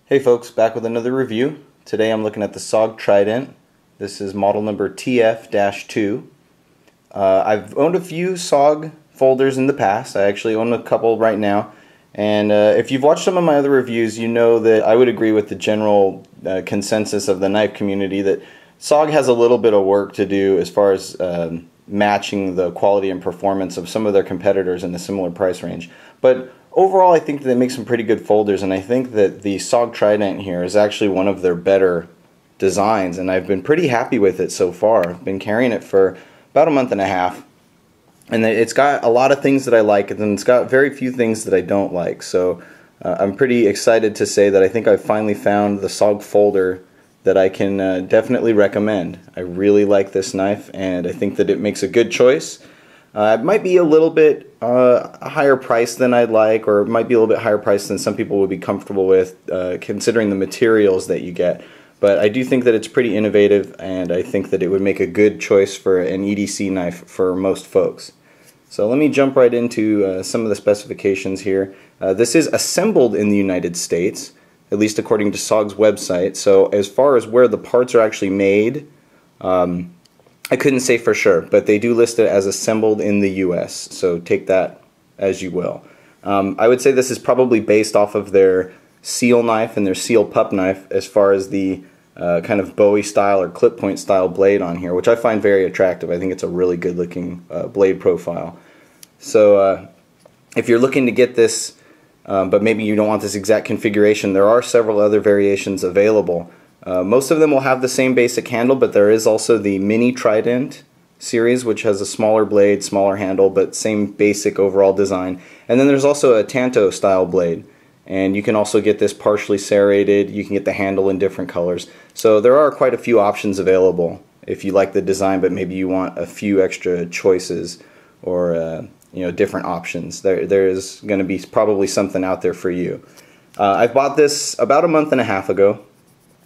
Hey folks, back with another review. Today I'm looking at the SOG Trident. This is model number TF-2. I've owned a few SOG folders in the past. I actually own a couple right now. And if you've watched some of my other reviews, you know that I would agree with the general consensus of the knife community that SOG has a little bit of work to do as far as matching the quality and performance of some of their competitors in a similar price range. But overall, I think that they make some pretty good folders, and I think that the SOG Trident here is actually one of their better designs, and I've been pretty happy with it so far. I've been carrying it for about a month and a half, and it's got a lot of things that I like, and it's got very few things that I don't like. So I'm pretty excited to say that I think I've finally found the SOG folder that I can definitely recommend. I really like this knife, and I think that it makes a good choice. It might be a little bit a higher price than I'd like, or it might be a little bit higher price than some people would be comfortable with, considering the materials that you get. But I do think that it's pretty innovative, and I think that it would make a good choice for an EDC knife for most folks. So let me jump right into some of the specifications here. This is assembled in the United States, at least according to SOG's website. So as far as where the parts are actually made, I couldn't say for sure, but they do list it as assembled in the US, so take that as you will. I would say this is probably based off of their seal knife and their seal pup knife as far as the kind of Bowie style or clip point style blade on here, which I find very attractive. I think it's a really good looking blade profile. So if you're looking to get this, but maybe you don't want this exact configuration, there are several other variations available. Most of them will have the same basic handle, but there is also the Mini Trident series, which has a smaller blade, smaller handle, but same basic overall design. And then there's also a Tanto style blade, and you can also get this partially serrated. You can get the handle in different colors. So there are quite a few options available if you like the design, but maybe you want a few extra choices or different options. There is going to be probably something out there for you. I bought this about a month and a half ago.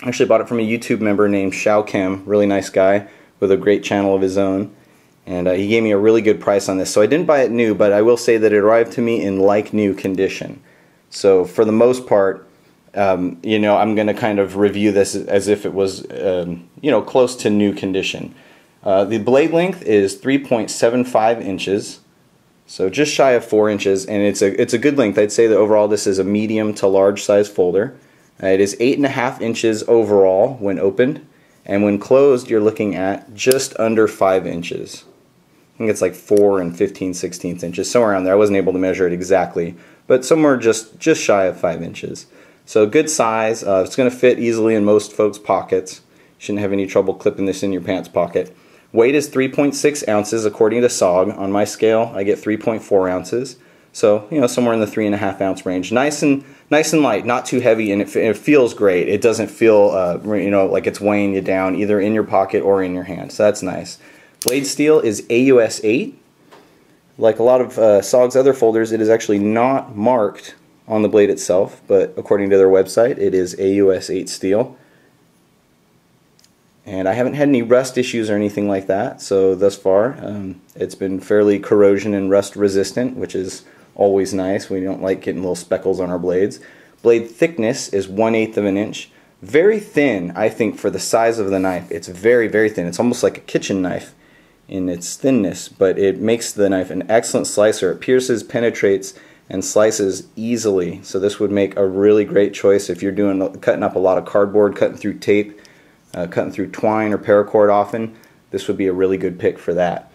I actually bought it from a YouTube member named Shao Kim, really nice guy with a great channel of his own, and he gave me a really good price on this. So I didn't buy it new, but I will say that it arrived to me in like new condition. So for the most part, I'm going to kind of review this as if it was close to new condition. The blade length is 3.75 inches, so just shy of 4 inches, and it's a good length. I'd say that overall this is a medium to large size folder. It is 8.5 inches overall when opened, and when closed you're looking at just under 5 inches. I think it's like 4 and 15/16 inches, somewhere around there. I wasn't able to measure it exactly, but somewhere just shy of 5 inches. So good size. It's going to fit easily in most folks' pockets. You shouldn't have any trouble clipping this in your pants pocket. Weight is 3.6 ounces according to SOG. On my scale I get 3.4 ounces. So, somewhere in the 3.5 ounce range. Nice and light, not too heavy, and it feels great. It doesn't feel, like it's weighing you down either in your pocket or in your hand. So that's nice. Blade steel is AUS 8. Like a lot of SOG's other folders, it is actually not marked on the blade itself, but according to their website, it is AUS 8 steel. And I haven't had any rust issues or anything like that, so thus far it's been fairly corrosion and rust resistant, which is always nice. We don't like getting little speckles on our blades. Blade thickness is 1/8 of an inch. Very thin, I think, for the size of the knife. It's very, very thin. It's almost like a kitchen knife in its thinness, but it makes the knife an excellent slicer. It pierces, penetrates, and slices easily. So this would make a really great choice if you're cutting up a lot of cardboard, cutting through tape, cutting through twine or paracord often. This would be a really good pick for that.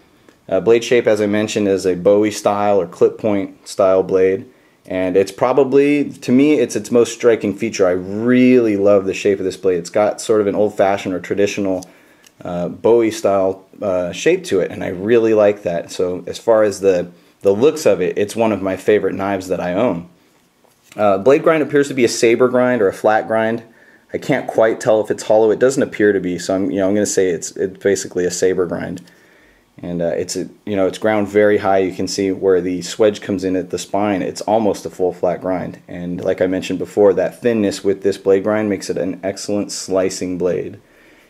Blade shape, as I mentioned, is a Bowie style or clip point style blade, and it's probably, to me, it's its most striking feature. I really love the shape of this blade. It's got sort of an old-fashioned or traditional Bowie style shape to it, and I really like that. So as far as the looks of it, it's one of my favorite knives that I own. Blade grind appears to be a saber grind or a flat grind. I can't quite tell if it's hollow. It doesn't appear to be, so I'm going to say it's basically a saber grind. And it's ground very high. You can see where the swedge comes in at the spine. It's almost a full flat grind. And like I mentioned before, that thinness with this blade grind makes it an excellent slicing blade.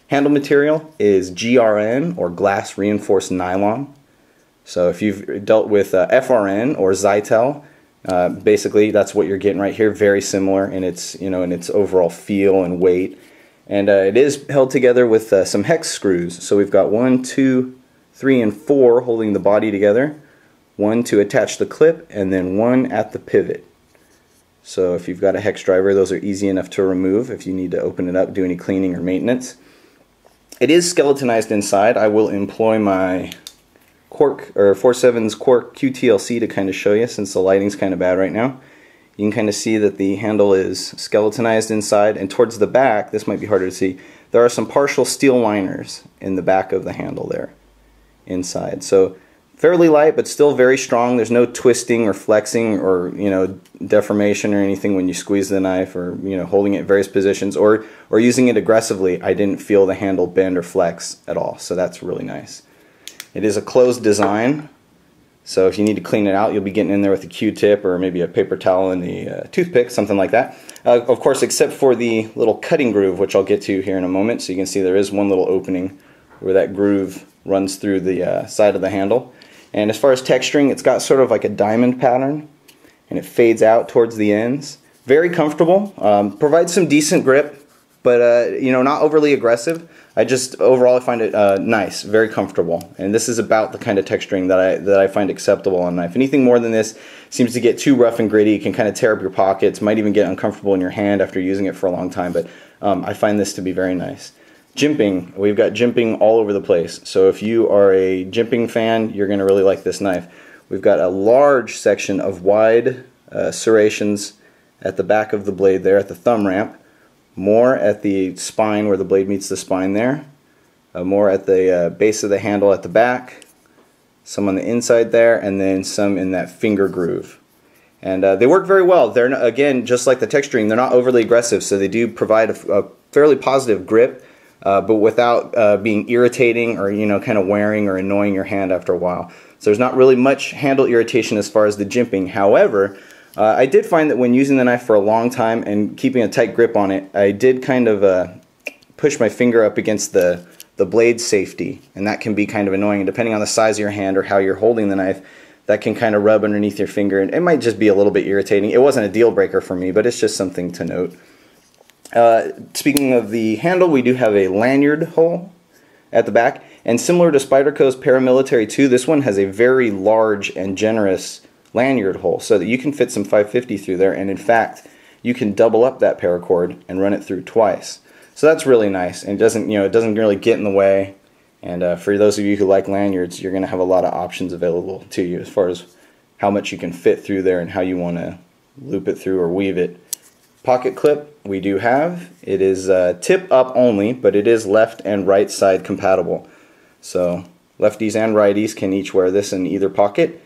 Handle material is GRN or glass reinforced nylon. So if you've dealt with FRN or Zytel, Basically, that's what you're getting right here. Very similar in its, in its overall feel and weight. And it is held together with some hex screws. So we've got 1, 2, 3, and 4 holding the body together. 1 to attach the clip, and then 1 at the pivot. So if you've got a hex driver, those are easy enough to remove if you need to open it up, do any cleaning or maintenance. It is skeletonized inside. I will employ my Quark, or 47's Quark QTLC to kind of show you, since the lighting's kind of bad right now. You can kind of see that the handle is skeletonized inside, and towards the back, this might be harder to see, there are some partial steel liners in the back of the handle there, inside. So fairly light, but still very strong. There's no twisting or flexing or, deformation or anything when you squeeze the knife, or, holding it in various positions, or using it aggressively. I didn't feel the handle bend or flex at all, so that's really nice. It is a closed design, so if you need to clean it out, you'll be getting in there with a Q-tip or maybe a paper towel and the toothpick, something like that. Of course, except for the little cutting groove, which I'll get to here in a moment. So you can see there is one little opening where that groove runs through the side of the handle. And as far as texturing, it's got sort of like a diamond pattern, and it fades out towards the ends. Very comfortable, provides some decent grip, but not overly aggressive. Overall I find it nice, very comfortable, and this is about the kind of texturing that I find acceptable on a knife. Anything more than this seems to get too rough and gritty. It can kind of tear up your pockets, might even get uncomfortable in your hand after using it for a long time, but I find this to be very nice. Jimping, we've got jimping all over the place, so if you are a jimping fan, you're going to really like this knife. We've got a large section of wide serrations at the back of the blade there, at the thumb ramp. More at the spine where the blade meets the spine there, more at the base of the handle at the back, some on the inside there, and then some in that finger groove. And they work very well. They're not, again, just like the texturing, they're not overly aggressive, so they do provide a fairly positive grip, but without being irritating or kind of wearing or annoying your hand after a while. So there's not really much handle irritation as far as the jimping. However, I did find that when using the knife for a long time and keeping a tight grip on it, I did kind of push my finger up against the blade safety, and that can be kind of annoying. Depending on the size of your hand or how you're holding the knife, that can kind of rub underneath your finger, and it might just be a little bit irritating. It wasn't a deal breaker for me, but it's just something to note. Speaking of the handle, we do have a lanyard hole at the back, and similar to Spyderco's Paramilitary 2, this one has a very large and generous lanyard hole, so that you can fit some 550 through there, and in fact you can double up that paracord and run it through twice. So that's really nice, and it doesn't really get in the way. And for those of you who like lanyards, you're going to have a lot of options available to you as far as how much you can fit through there and how you want to loop it through or weave it. Pocket clip we do have. It is tip up only, but it is left and right side compatible. So lefties and righties can each wear this in either pocket.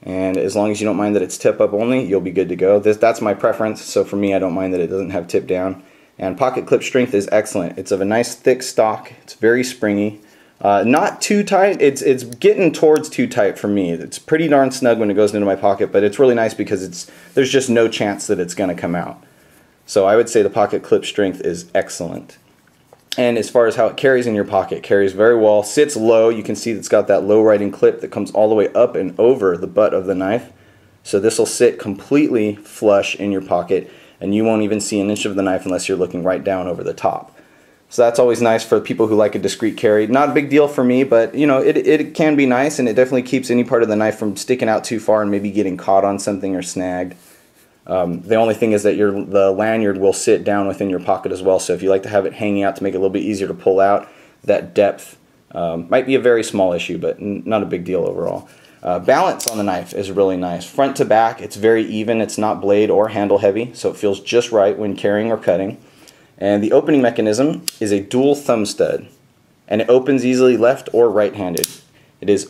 And as long as you don't mind that it's tip up only, you'll be good to go. That's my preference, so for me I don't mind that it doesn't have tip down. And pocket clip strength is excellent. It's of a nice thick stock. It's very springy. Not too tight. It's getting towards too tight for me. It's pretty darn snug when it goes into my pocket, but it's really nice because there's just no chance that it's going to come out. So I would say the pocket clip strength is excellent. And as far as how it carries in your pocket, carries very well, sits low. You can see it's got that low riding clip that comes all the way up and over the butt of the knife. So this will sit completely flush in your pocket, and you won't even see an inch of the knife unless you're looking right down over the top. So that's always nice for people who like a discreet carry. Not a big deal for me, but it can be nice, and it definitely keeps any part of the knife from sticking out too far and maybe getting caught on something or snagged. The only thing is that the lanyard will sit down within your pocket as well, so if you like to have it hanging out to make it a little bit easier to pull out, that depth might be a very small issue, but not a big deal overall. Balance on the knife is really nice. Front to back, it's very even. It's not blade or handle heavy, so it feels just right when carrying or cutting. And the opening mechanism is a dual thumb stud, and it opens easily left or right-handed. It is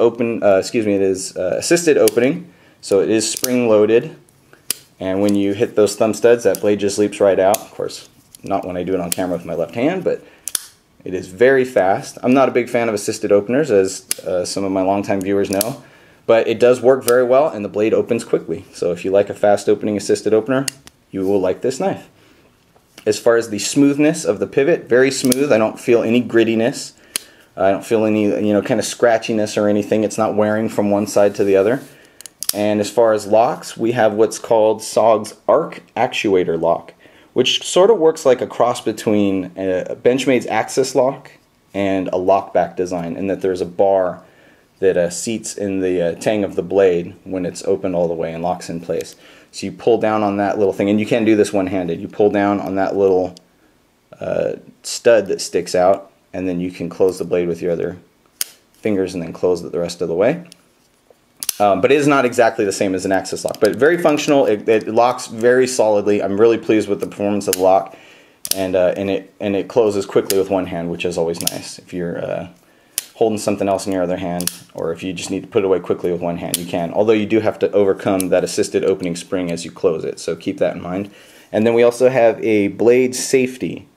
assisted opening, so it is spring-loaded. And when you hit those thumb studs, that blade just leaps right out. Of course, not when I do it on camera with my left hand, but it is very fast. I'm not a big fan of assisted openers, as some of my longtime viewers know, but it does work very well, and the blade opens quickly. So if you like a fast opening assisted opener, you will like this knife. As far as the smoothness of the pivot, very smooth. I don't feel any grittiness. I don't feel any kind of scratchiness or anything. It's not wearing from one side to the other. And as far as locks, we have what's called SOG's arc actuator lock, which sort of works like a cross between a Benchmade's Axis lock and a lockback design, in that there's a bar that seats in the tang of the blade when it's opened all the way and locks in place. So you pull down on that little thing, and you can't do this one-handed. You pull down on that little stud that sticks out, and then you can close the blade with your other fingers and then close it the rest of the way. But it is not exactly the same as an Axis lock, but very functional. It locks very solidly. I'm really pleased with the performance of the lock, and it closes quickly with one hand, which is always nice. If you're holding something else in your other hand, or if you just need to put it away quickly with one hand, you can. Although you do have to overcome that assisted opening spring as you close it, so keep that in mind. And then we also have a blade safety,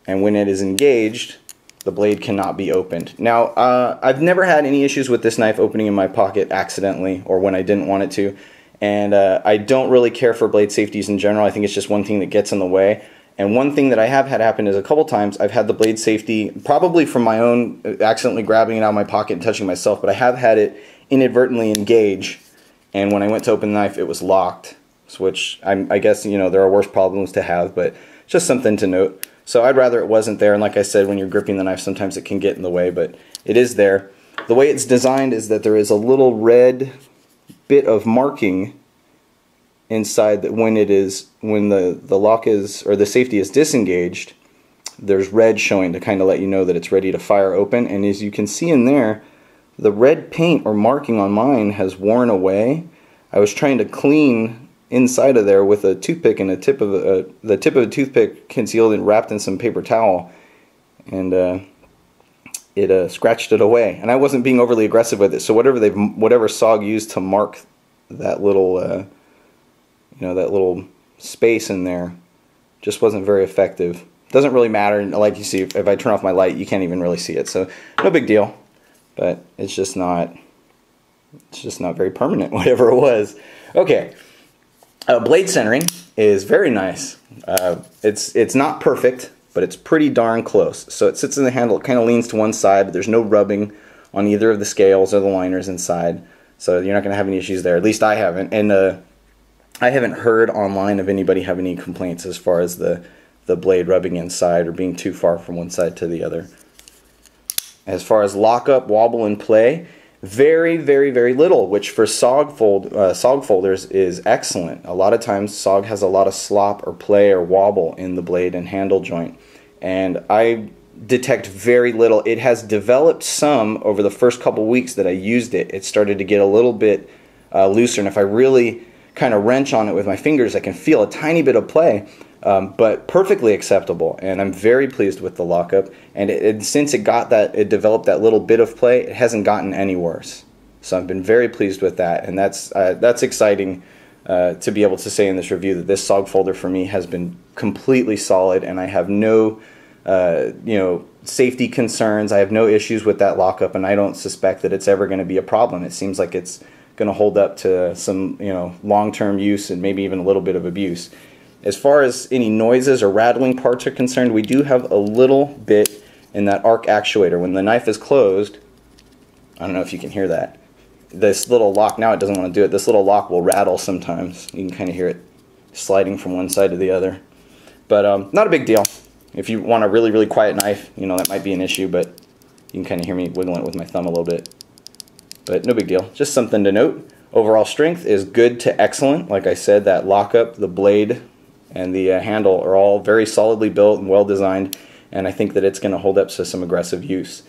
and when it is engaged, the blade cannot be opened. Now, I've never had any issues with this knife opening in my pocket accidentally or when I didn't want it to, and I don't really care for blade safeties in general. I think it's just one thing that gets in the way. And one thing that I have had happen is a couple times I've had the blade safety, probably from my own accidentally grabbing it out of my pocket and touching myself, but I have had it inadvertently engage, and when I went to open the knife, it was locked, which I guess, you know, there are worse problems to have, but just something to note. So I'd rather it wasn't there, and like I said, when you're gripping the knife, sometimes it can get in the way, but it is there. The way it's designed is that there is a little red bit of marking inside that when the lock is, or the safety is disengaged, there's red showing to kind of let you know that it's ready to fire open. And as you can see in there, the red paint or marking on mine has worn away. I was trying to clean inside of there with a toothpick, and the tip of a toothpick concealed and wrapped in some paper towel, and it scratched it away. And I wasn't being overly aggressive with it, so whatever SOG used to mark that little that little space in there just wasn't very effective. Doesn't really matter. Like you see, if I turn off my light, you can't even really see it, so no big deal. But it's just not very permanent, whatever it was. Okay. Blade centering is very nice. It's not perfect, but it's pretty darn close. So it sits in the handle, it kind of leans to one side, but there's no rubbing on either of the scales or the liners inside. So you're not going to have any issues there. At least I haven't. And I haven't heard online of anybody have any complaints as far as the blade rubbing inside or being too far from one side to the other. As far as lockup, wobble, and play, very, very, very little, which for SOG folders is excellent. A lot of times SOG has a lot of slop or play or wobble in the blade and handle joint, and I detect very little. It has developed some over the first couple weeks that I used it. It started to get a little bit looser, and if I really kind of wrench on it with my fingers, I can feel a tiny bit of play, but perfectly acceptable, and I'm very pleased with the lockup. And since it developed that little bit of play, it hasn't gotten any worse. So I've been very pleased with that, and that's exciting to be able to say in this review that this SOG folder for me has been completely solid, and I have no safety concerns. I have no issues with that lockup, and I don't suspect that it's ever going to be a problem. It seems like it's going to hold up to some long-term use and maybe even a little bit of abuse. As far as any noises or rattling parts are concerned, we do have a little bit in that arc actuator. When the knife is closed, I don't know if you can hear that. This little lock, now it doesn't want to do it, this little lock will rattle sometimes. You can kind of hear it sliding from one side to the other. But not a big deal. If you want a really, really quiet knife, that might be an issue, but you can kind of hear me wiggling it with my thumb a little bit. But no big deal. Just something to note. Overall strength is good to excellent. Like I said, that lockup, the blade, and the handle are all very solidly built and well designed, and I think that it's going to hold up to some aggressive use.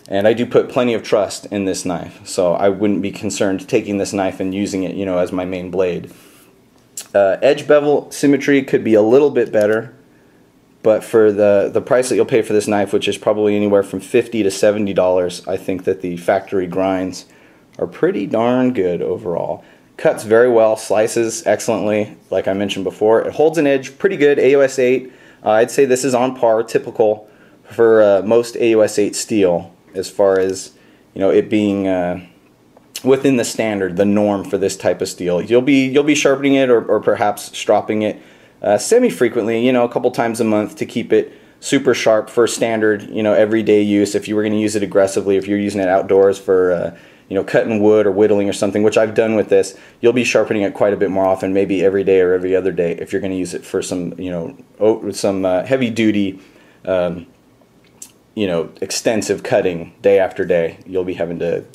And I do put plenty of trust in this knife, so I wouldn't be concerned taking this knife and using it, as my main blade. Edge bevel symmetry could be a little bit better, but for the price that you'll pay for this knife, which is probably anywhere from $50 to $70, I think that the factory grinds are pretty darn good overall. Cuts very well, slices excellently, like I mentioned before. It holds an edge pretty good, AOS 8. I'd say this is on par, typical for most AOS 8 steel, as far as it being within the standard, the norm for this type of steel. You'll be sharpening it or perhaps stropping it semi-frequently, a couple times a month to keep it super sharp for standard, everyday use. If you were going to use it aggressively, if you're using it outdoors for cutting wood or whittling or something, which I've done with this, you'll be sharpening it quite a bit more often, maybe every day or every other day, if you're going to use it for some, some heavy duty, extensive cutting day after day. You'll be having to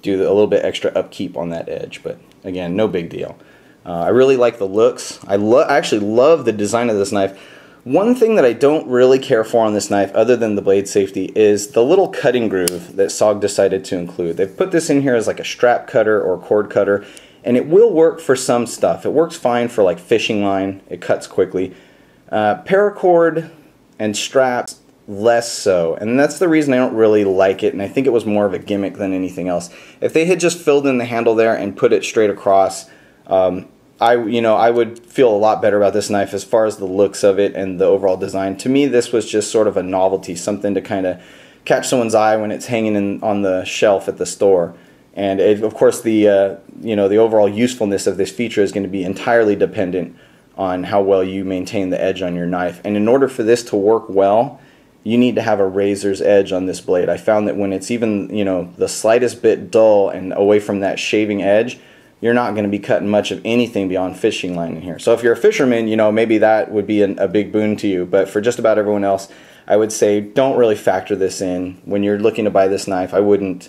do a little bit extra upkeep on that edge, but again, no big deal. I really like the looks. I actually love the design of this knife. One thing that I don't really care for on this knife, other than the blade safety, is the little cutting groove that SOG decided to include. They've put this in here as like a strap cutter or cord cutter, and it will work for some stuff. It works fine for like fishing line. It cuts quickly. Paracord and straps, less so, and that's the reason I don't really like it, and I think it was more of a gimmick than anything else. If they had just filled in the handle there and put it straight across, I would feel a lot better about this knife as far as the looks of it and the overall design. To me, this was just sort of a novelty, something to kind of catch someone's eye when it's hanging on the shelf at the store. And of course, the overall usefulness of this feature is going to be entirely dependent on how well you maintain the edge on your knife. And in order for this to work well, you need to have a razor's edge on this blade. I found that when it's even the slightest bit dull and away from that shaving edge, you're not going to be cutting much of anything beyond fishing line in here. So if you're a fisherman, maybe that would be a big boon to you. But for just about everyone else, I would say don't really factor this in when you're looking to buy this knife. I wouldn't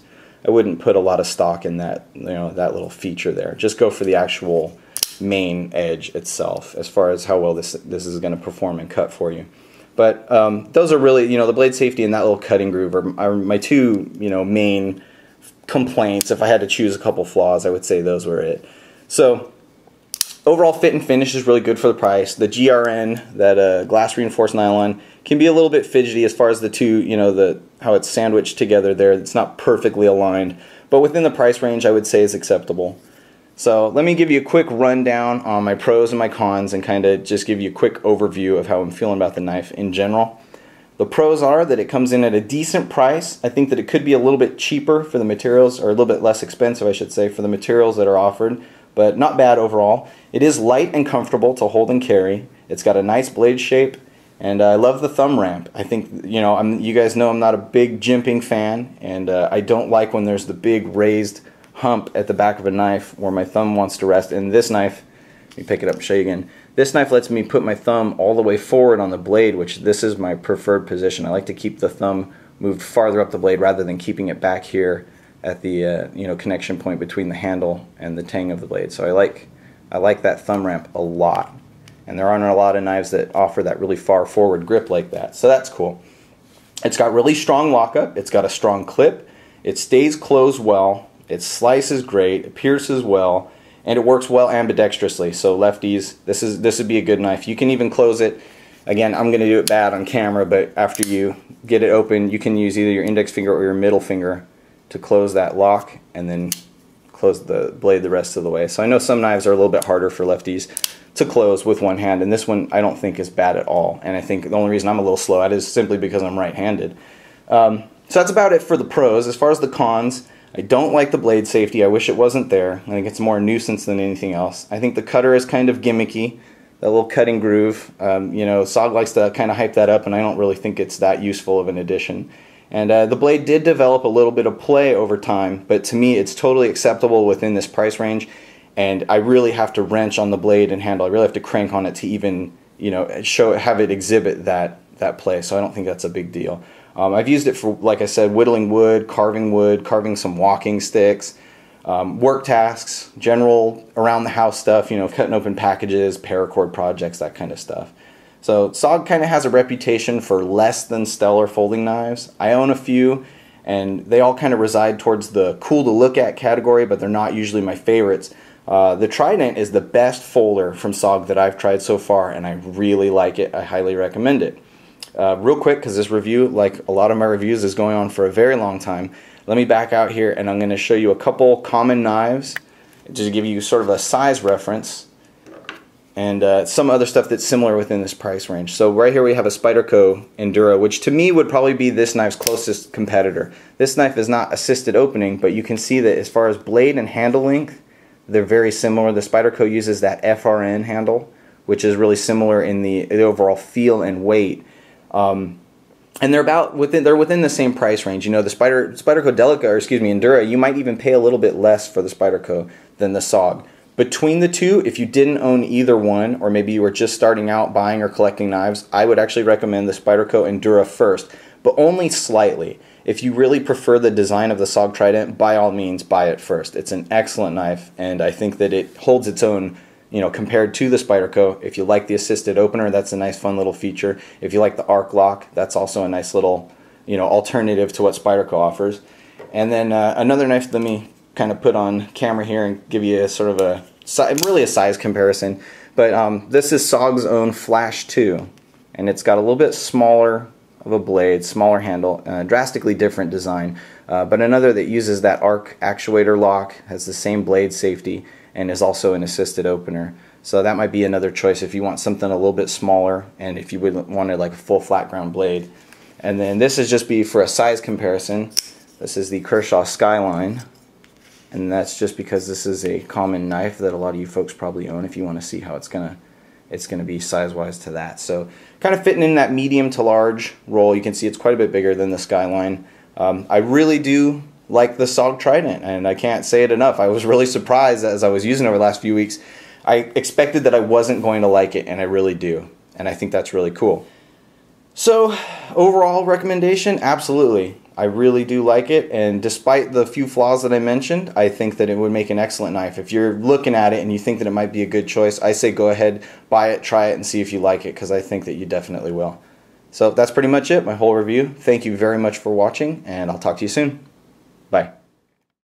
put a lot of stock in that that little feature there. Just go for the actual main edge itself, as far as how well this is going to perform and cut for you. But those are really the blade safety and that little cutting groove are my two main complaints. If I had to choose a couple flaws, I would say those were it. So overall fit and finish is really good for the price. The GRN, that glass reinforced nylon, can be a little bit fidgety as far as the two, how it's sandwiched together there. It's not perfectly aligned, but within the price range I would say is acceptable. So let me give you a quick rundown on my pros and my cons and kind of just give you a quick overview of how I'm feeling about the knife in general. The pros are that it comes in at a decent price. I think that it could be a little bit cheaper for the materials, or a little bit less expensive, I should say, for the materials that are offered, but not bad overall. It is light and comfortable to hold and carry. It's got a nice blade shape, and I love the thumb ramp. I think, you guys know I'm not a big jimping fan, and I don't like when there's the big raised hump at the back of a knife where my thumb wants to rest. And this knife, let me pick it up and show you again. This knife lets me put my thumb all the way forward on the blade, which this is my preferred position. I like to keep the thumb moved farther up the blade rather than keeping it back here at the connection point between the handle and the tang of the blade. So I like that thumb ramp a lot, and there aren't a lot of knives that offer that really far forward grip like that. So that's cool. It's got really strong lockup. It's got a strong clip. It stays closed well. It slices great. It pierces well. And it works well ambidextrously, so lefties, this would be a good knife. You can even close it. Again, I'm going to do it bad on camera, but after you get it open, you can use either your index finger or your middle finger to close that lock and then close the blade the rest of the way. So I know some knives are a little bit harder for lefties to close with one hand, and this one I don't think is bad at all. And I think the only reason I'm a little slow at it is simply because I'm right-handed. So that's about it for the pros. As far as the cons, I don't like the blade safety. I wish it wasn't there. I think it's more a nuisance than anything else. I think the cutter is kind of gimmicky, that little cutting groove. SOG likes to kind of hype that up, and I don't really think it's that useful of an addition. And the blade did develop a little bit of play over time, but to me it's totally acceptable within this price range, and I really have to wrench on the blade and handle. I really have to crank on it to even have it exhibit that play, so I don't think that's a big deal. I've used it for, like I said, whittling wood, carving some walking sticks, work tasks, general around the house stuff, cutting open packages, paracord projects, that kind of stuff. So SOG kind of has a reputation for less than stellar folding knives. I own a few, and they all kind of reside towards the cool to look at category, but they're not usually my favorites. The Trident is the best folder from SOG that I've tried so far, and I really like it. I highly recommend it. Real quick, because this review, like a lot of my reviews, is going on for a very long time, let me back out here and I'm going to show you a couple common knives just to give you sort of a size reference and some other stuff that's similar within this price range. So right here we have a Spyderco Enduro, which to me would probably be this knife's closest competitor. This knife is not assisted opening, but you can see that as far as blade and handle length, they're very similar. The Spyderco uses that FRN handle, which is really similar in the overall feel and weight. And they're within the same price range. You know, the Spyderco Delica, or excuse me, Endura, you might even pay a little bit less for the Spyderco than the SOG. Between the two, if you didn't own either one, or maybe you were just starting out buying or collecting knives, I would actually recommend the Spyderco Endura first, but only slightly. If you really prefer the design of the SOG Trident, by all means buy it first. It's an excellent knife, and I think that it holds its own, you know, compared to the Spyderco. If you like the assisted opener, that's a nice fun little feature. If you like the arc lock, that's also a nice little, you know, alternative to what Spyderco offers. And then another knife, let me kind of put on camera here and give you a sort of a size comparison. But this is SOG's own Flash 2, and it's got a little bit smaller of a blade, smaller handle, drastically different design. But another that uses that arc actuator lock, has the same blade safety, and is also an assisted opener. So that might be another choice if you want something a little bit smaller, and if you would wanted like a full flat ground blade. And then this is just be for a size comparison. This is the Kershaw Skyline, and that's just because this is a common knife that a lot of you folks probably own. If you want to see how it's gonna be size-wise to that. So kind of fitting in that medium to large role. You can see it's quite a bit bigger than the Skyline. I really do like the SOG Trident, and I can't say it enough. I was really surprised as I was using it over the last few weeks. I expected that I wasn't going to like it, and I really do. And I think that's really cool. So overall recommendation, absolutely. I really do like it, and despite the few flaws that I mentioned, I think that it would make an excellent knife. If you're looking at it and you think that it might be a good choice, I say go ahead, buy it, try it, and see if you like it, because I think that you definitely will. So that's pretty much it, my whole review. Thank you very much for watching, and I'll talk to you soon. Bye.